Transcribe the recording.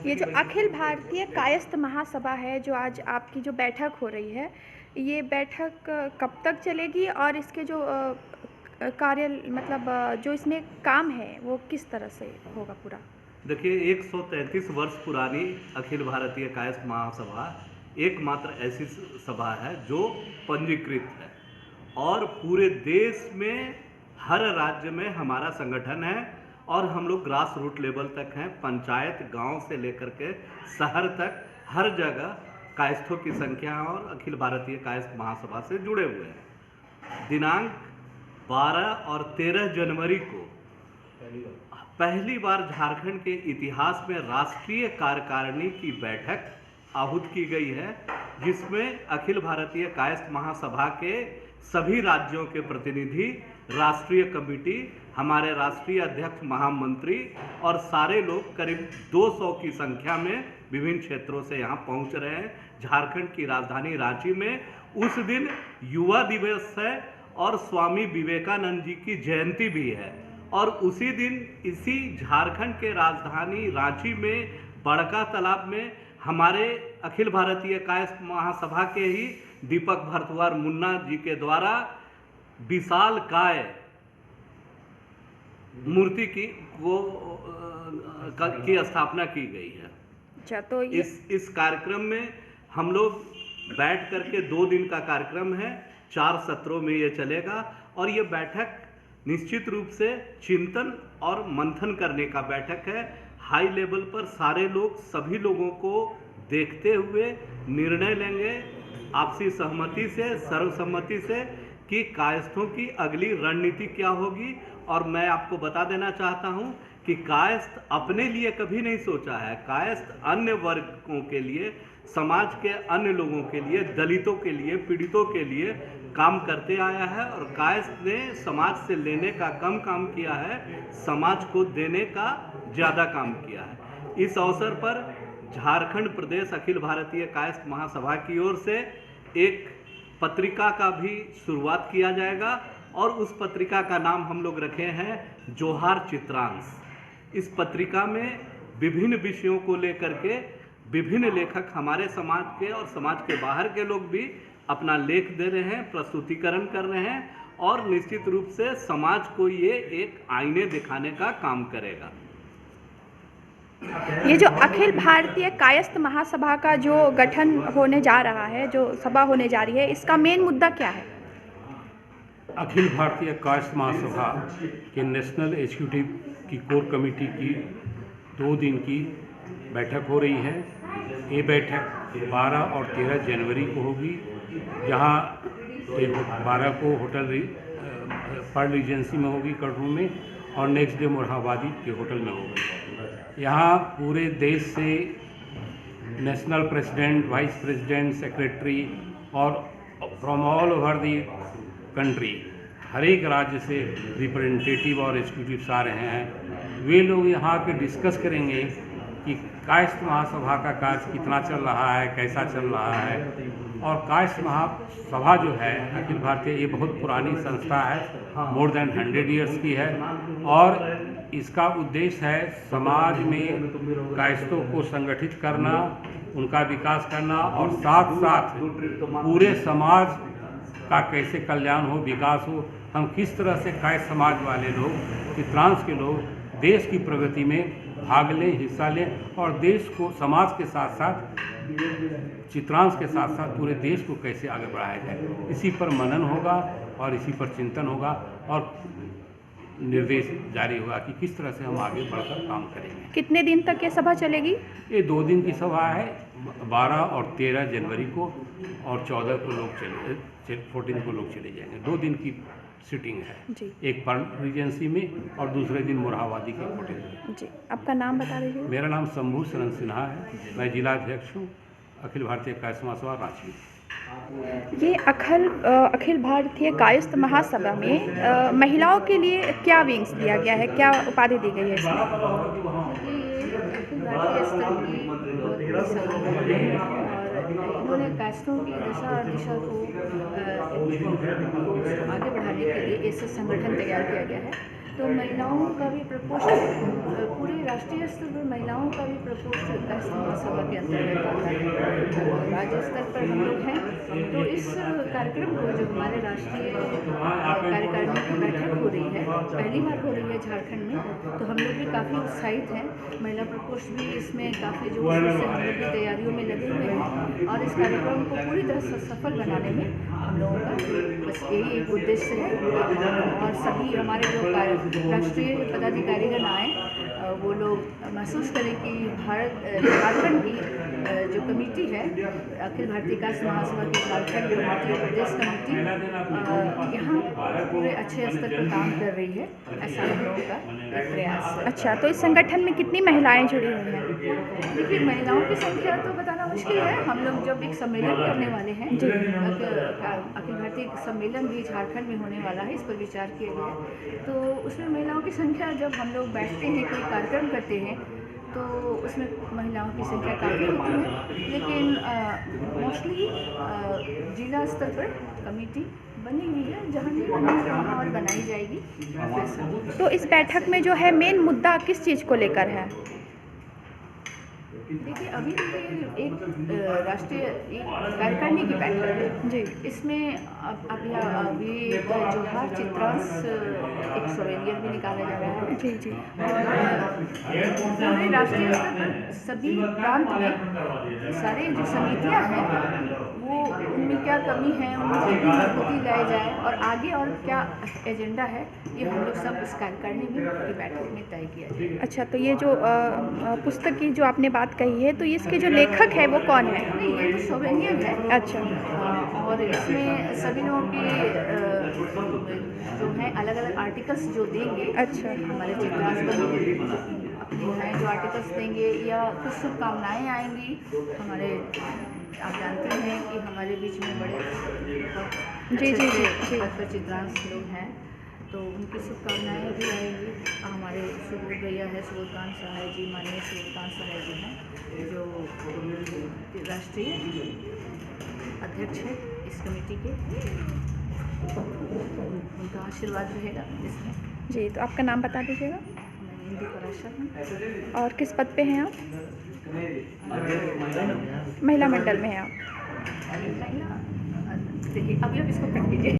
ये जो अखिल भारतीय कायस्थ महासभा है, जो आज आपकी जो बैठक हो रही है, ये बैठक कब तक चलेगी और इसके जो कार्य मतलब जो इसमें काम है वो किस तरह से होगा पूरा? देखिए, 133 वर्ष पुरानी अखिल भारतीय कायस्थ महासभा एकमात्र ऐसी सभा है जो पंजीकृत है और पूरे देश में हर राज्य में हमारा संगठन है और हम लोग ग्रास रूट लेवल तक हैं। पंचायत गांव से लेकर के शहर तक हर जगह कायस्थों की संख्या है और अखिल भारतीय कायस्थ महासभा से जुड़े हुए हैं। दिनांक 12 और 13 जनवरी को पहली बार झारखंड के इतिहास में राष्ट्रीय कार्यकारिणी की बैठक आहूत की गई है, जिसमें अखिल भारतीय कायस्थ महासभा के सभी राज्यों के प्रतिनिधि, राष्ट्रीय कमेटी, हमारे राष्ट्रीय अध्यक्ष, महामंत्री और सारे लोग करीब 200 की संख्या में विभिन्न क्षेत्रों से यहाँ पहुँच रहे हैं। झारखंड की राजधानी रांची में उस दिन युवा दिवस है और स्वामी विवेकानंद जी की जयंती भी है और उसी दिन इसी झारखंड के राजधानी रांची में बड़का तालाब में हमारे अखिल भारतीय कायस्थ महासभा के ही दीपक भरद्वाज मुन्ना जी के द्वारा विशाल काय मूर्ति की स्थापना की गई है। अच्छा, तो इस कार्यक्रम में हम लोग बैठ करके 2 दिन का कार्यक्रम है, 4 सत्रों में ये चलेगा और ये बैठक निश्चित रूप से चिंतन और मंथन करने का बैठक है। हाई लेवल पर सारे लोग सभी लोगों को देखते हुए निर्णय लेंगे आपसी सहमति से, सर्वसम्मति से कि कायस्थों की अगली रणनीति क्या होगी। और मैं आपको बता देना चाहता हूं कि कायस्थ अपने लिए कभी नहीं सोचा है। कायस्थ अन्य वर्गों के लिए, समाज के अन्य लोगों के लिए, दलितों के लिए, पीड़ितों के लिए काम करते आया है और कायस्थ ने समाज से लेने का कम काम किया है, समाज को देने का ज़्यादा काम किया है। इस अवसर पर झारखंड प्रदेश अखिल भारतीय कायस्थ महासभा की ओर से एक पत्रिका का भी शुरुआत किया जाएगा और उस पत्रिका का नाम हम लोग रखे हैं जोहार चित्रांश। इस पत्रिका में विभिन्न विषयों को लेकर के विभिन्न लेखक हमारे समाज के और समाज के बाहर के लोग भी अपना लेख दे रहे हैं, प्रस्तुतिकरण कर रहे हैं और निश्चित रूप से समाज को ये एक आईने दिखाने का काम करेगा। ये जो अखिल भारतीय कायस्थ महासभा का जो गठन होने जा रहा है, जो सभा होने जा रही है, इसका मेन मुद्दा क्या है? अखिल भारतीय कायस्थ महासभा के नेशनल एग्जीक्यूटिव की कोर कमेटी की 2 दिन की बैठक हो रही है। ये बैठक 12 और 13 जनवरी को होगी, जहाँ 12 को होटल पर्ल रीजेंसी में होगी कटरू में और नेक्स्ट डे मोरहाबादी के होटल में होगी। यहाँ पूरे देश से national president, vice president, secretary और from all over the country, हर एक राज्य से रिप्रेजेंटेटिव और एग्जीक्यूटिव्स आ रहे हैं। वे लोग यहाँ के डिस्कस करेंगे कि कायस्थ महासभा का कार्य कितना चल रहा है, कैसा चल रहा है। और कायस्थ महासभा जो है अखिल भारतीय, ये बहुत पुरानी संस्था है, मोर देन 100 ईयर्स की है और इसका उद्देश्य है समाज में कायस्थों को संगठित करना, उनका विकास करना और साथ साथ पूरे समाज का कैसे कल्याण हो, विकास हो। हम किस तरह से कायस्थ समाज वाले लोग, चित्रांश के लोग देश की प्रगति में भाग लें, हिस्सा लें और देश को, समाज के साथ साथ, चित्रांश के साथ साथ पूरे देश को कैसे आगे बढ़ाया जाए, इसी पर मनन होगा और इसी पर चिंतन होगा और निर्देश जारी होगा कि किस तरह से हम आगे बढ़कर काम करेंगे। कितने दिन तक ये सभा चलेगी? ये 2 दिन की सभा है, 12 और 13 जनवरी को और 14 को लोग 14 को लोग चले जाएंगे। 2 दिन की सिटिंग है जी। एक पर्ल रीजेंसी में और दूसरे दिन मोरहाबादी के होटल में। जी, आपका नाम बता दीजिए। मेरा नाम शंभू शरण सिन्हा है, मैं जिला अध्यक्ष हूँ अखिल भारतीय कायस्थ महासभा रांची। ये अखिल भारतीय कायस्थ महासभा में महिलाओं के लिए क्या विंग्स दिया गया है, क्या उपाधि दी गई है इसमें? अखिल भारतीय स्तर की इन्होंने कायस्थों की दशा और दिशा को आगे बढ़ाने के लिए ऐसे संगठन तैयार किया गया है। तो महिलाओं का भी प्रकोष्ठ पूरे राष्ट्रीय स्तर पर महिलाओं का भी प्रकोष्ठ कायस्थ महासभा के अंतर्गत आता है। राज्य स्तर पर हम लोग हैं, तो इस कार्यक्रम को जो हमारे राष्ट्रीय कार्यकारिणी की बैठक हो रही है, पहली बार हो रही है झारखंड में, तो हम लोग भी काफ़ी उत्साहित हैं। महिला प्रकोष्ठ भी इसमें काफ़ी जोर शोर से हम लोग भी तैयारियों में लगे हुए हैं और इस कार्यक्रम को पूरी तरह से सफल बनाने में हम लोगों का बस यही एक उद्देश्य है। और सभी हमारे जो राष्ट्रीय पदाधिकारीगण आए, वो लोग महसूस करें कि झारखंड की जो कमेटी है, अखिल भारतीय कायस्थ महासभा की झारखंड कमेटी और प्रदेश कमेटी यहाँ पूरे अच्छे स्तर पर काम कर रही है, ऐसा हम लोगों का एक प्रयास है। अच्छा, तो इस संगठन में कितनी महिलाएं जुड़ी हुई हैं? देखिए, महिलाओं की संख्या तो बताना मुश्किल है। हम लोग जब एक सम्मेलन करने वाले हैं, अखिल भारतीय सम्मेलन भी झारखंड में होने वाला है, इस पर विचार किया गया है। तो उसमें महिलाओं की संख्या, जब हम लोग बैठते हैं कोई कार्यक्रम करते हैं, तो उसमें महिलाओं की संख्या काफ़ी होती है, लेकिन मोस्टली जिला स्तर पर कमेटी बनी हुई है, जहाँ नहीं बनी है वहाँ और बनाई जाएगी। तो इस बैठक में जो है मेन मुद्दा किस चीज़ को लेकर है? देखिए, अभी एक राष्ट्रीय एक कार्यकारिणी की बैठक है जी। इसमें अभी जोहार चित्रांश एक सवेलियर भी निकाला जा रहा है। जी जी। पूरे राष्ट्रीय स्तर पर सभी प्रांत में सारे जो समितियां हैं, वो उनमें क्या कमी है, उनमें कितनी मजबूती लाई जाए और आगे और क्या एजेंडा है, ये हम लोग सब इस कार्यकारिणी में की बैठक में तय किया जाए। अच्छा, तो ये जो पुस्तक की जो आपने बात कही है, तो इसके जो लेखक है वो कौन है? नहीं, ये तो सोवेनियर है। अच्छा। और इसमें सभी लोगों के जो हैं अलग अलग आर्टिकल्स जो देंगे, अच्छा। हमारे चित्रांश बंधु अपनी हैं जो आर्टिकल्स देंगे, या कुछ शुभकामनाएँ आएंगी हमारे। आप जानते हैं कि हमारे बीच में बड़े जी, जी, जी, जी। पद पर चित्रांश लोग हैं, तो उनकी शुभकामनाएँ भी आएंगी। हमारे सुबोध भैया है, सुबोधकांत सहाय जी, माननीय सुबोधकांत सहाय जी हैं, जो राष्ट्रीय अध्यक्ष है इस कमेटी के। उनका आशीर्वाद रहेगा इसमें। जी, तो आपका नाम बता दीजिएगा। मैं इंदु पराशर हूँ। और किस पद पे हैं आप? महिला मंडल में हैं आप? देखिए, अभी आप इसको कट लीजिए।